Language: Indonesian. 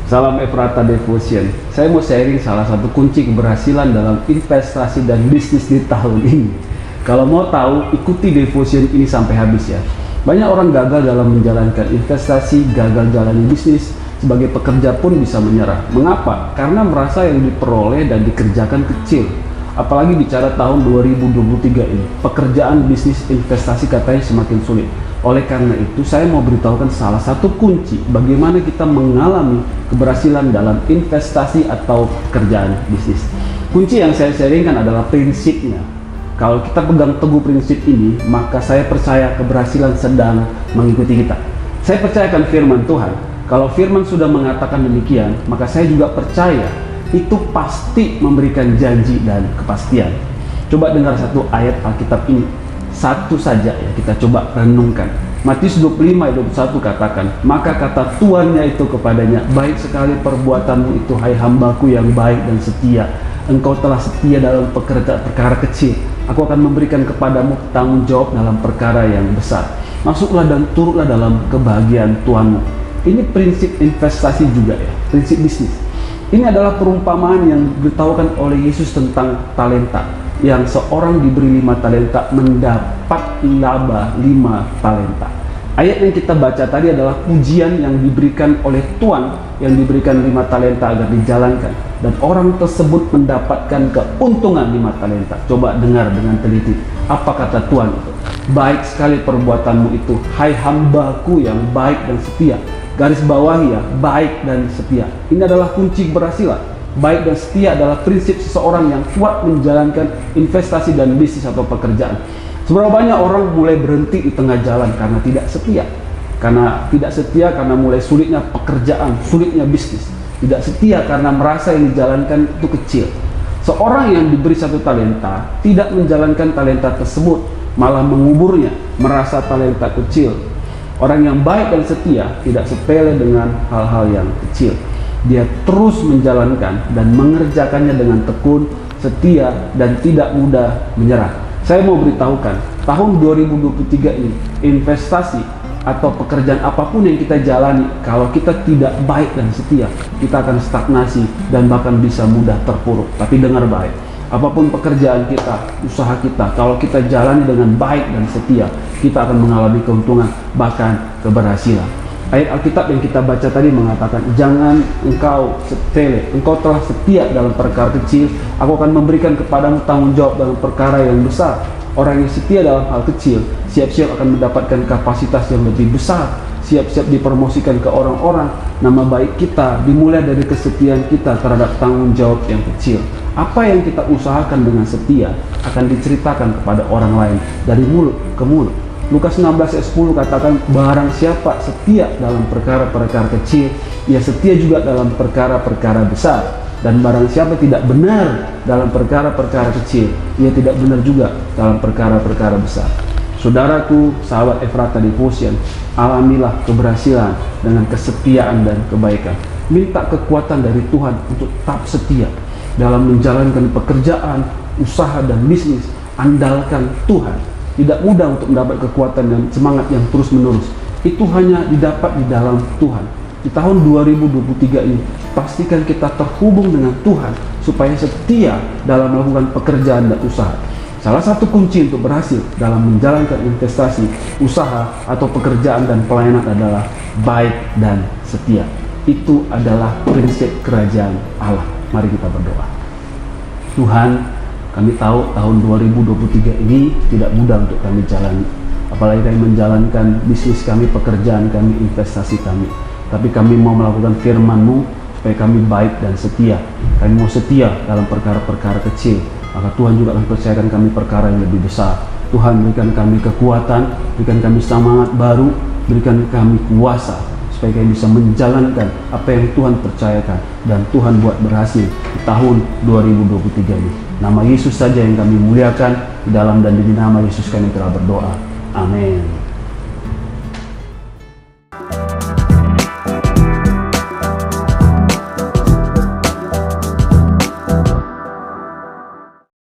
Salam Efrata Devotion. Saya mau sharing salah satu kunci keberhasilan dalam investasi dan bisnis di tahun ini. Kalau mau tahu, ikuti Devotion ini sampai habis ya. Banyak orang gagal dalam menjalankan investasi, gagal jalani bisnis, sebagai pekerja pun bisa menyerah. Mengapa? Karena merasa yang diperoleh dan dikerjakan kecil. Apalagi bicara tahun 2023 ini, pekerjaan bisnis investasi katanya semakin sulit. Oleh karena itu, saya mau beritahukan salah satu kunci bagaimana kita mengalami keberhasilan dalam investasi atau pekerjaan bisnis. Kunci yang saya sharingkan adalah prinsipnya. Kalau kita pegang teguh prinsip ini, maka saya percaya keberhasilan sedang mengikuti kita. Saya percayakan firman Tuhan. Kalau firman sudah mengatakan demikian, maka saya juga percaya itu pasti memberikan janji dan kepastian. Coba dengar satu ayat Alkitab ini, satu saja ya, kita coba renungkan. Matius 25:21 katakan, maka kata tuannya itu kepadanya, baik sekali perbuatanmu itu, hai hambaku yang baik dan setia. Engkau telah setia dalam perkara kecil, aku akan memberikan kepadamu tanggung jawab dalam perkara yang besar. Masuklah dan turutlah dalam kebahagiaan Tuhanmu. Ini prinsip investasi juga ya, prinsip bisnis. Ini adalah perumpamaan yang diberitahukan oleh Yesus tentang talenta, yang seorang diberi 5 talenta mendapat laba 5 talenta. Ayat yang kita baca tadi adalah pujian yang diberikan oleh Tuhan yang diberikan 5 talenta agar dijalankan, dan orang tersebut mendapatkan keuntungan 5 talenta. Coba dengar dengan teliti, apa kata Tuhan itu? Baik sekali perbuatanmu itu, hai hambaku yang baik dan setia. Garis bawahi ya, baik dan setia. Ini adalah kunci keberhasilan. Baik dan setia adalah prinsip seseorang yang kuat menjalankan investasi dan bisnis atau pekerjaan. Seberapa banyak orang mulai berhenti di tengah jalan karena tidak setia. Karena mulai sulitnya pekerjaan, sulitnya bisnis. Tidak setia karena merasa yang dijalankan itu kecil. Seorang yang diberi 1 talenta tidak menjalankan talenta tersebut, malah menguburnya, merasa talenta kecil. Orang yang baik dan setia tidak sepele dengan hal-hal yang kecil. Dia terus menjalankan dan mengerjakannya dengan tekun, setia, dan tidak mudah menyerah. Saya mau beritahukan, tahun 2023 ini, investasi atau pekerjaan apapun yang kita jalani, kalau kita tidak baik dan setia, kita akan stagnasi dan bahkan bisa mudah terpuruk. Tapi dengar baik, apapun pekerjaan kita, usaha kita, kalau kita jalani dengan baik dan setia, kita akan mengalami keuntungan, bahkan keberhasilan. Ayat Alkitab yang kita baca tadi mengatakan, jangan engkau sepele, engkau telah setia dalam perkara kecil, aku akan memberikan kepadamu tanggung jawab dalam perkara yang besar. Orang yang setia dalam hal kecil, siap-siap akan mendapatkan kapasitas yang lebih besar, siap-siap dipromosikan ke orang-orang. Nama baik kita dimulai dari kesetiaan kita terhadap tanggung jawab yang kecil. Apa yang kita usahakan dengan setia akan diceritakan kepada orang lain dari mulut ke mulut. Lukas 16:10 katakan, barang siapa setia dalam perkara-perkara kecil, ia setia juga dalam perkara-perkara besar. Dan barang siapa tidak benar dalam perkara-perkara kecil, ia tidak benar juga dalam perkara-perkara besar. Saudaraku, sahabat Efrata Devotion, alamilah keberhasilan dengan kesetiaan dan kebaikan. Minta kekuatan dari Tuhan untuk tetap setia dalam menjalankan pekerjaan, usaha, dan bisnis. Andalkan Tuhan. Tidak mudah untuk mendapat kekuatan dan semangat yang terus-menerus. Itu hanya didapat di dalam Tuhan. Di tahun 2023 ini, pastikan kita terhubung dengan Tuhan supaya setia dalam melakukan pekerjaan dan usaha. Salah satu kunci untuk berhasil dalam menjalankan investasi, usaha, atau pekerjaan dan pelayanan adalah baik dan setia. Itu adalah prinsip kerajaan Allah. Mari kita berdoa. Tuhan, kami tahu tahun 2023 ini tidak mudah untuk kami jalani. Apalagi kami menjalankan bisnis kami, pekerjaan kami, investasi kami. Tapi kami mau melakukan firman-Mu supaya kami baik dan setia. Kami mau setia dalam perkara-perkara kecil. Maka Tuhan juga akan percayakan kami perkara yang lebih besar. Tuhan, berikan kami kekuatan, berikan kami semangat baru, berikan kami kuasa supaya kami bisa menjalankan apa yang Tuhan percayakan dan Tuhan buat berhasil di tahun 2023 ini. Nama Yesus saja yang kami muliakan, di dalam dan di nama Yesus kami telah berdoa. Amin.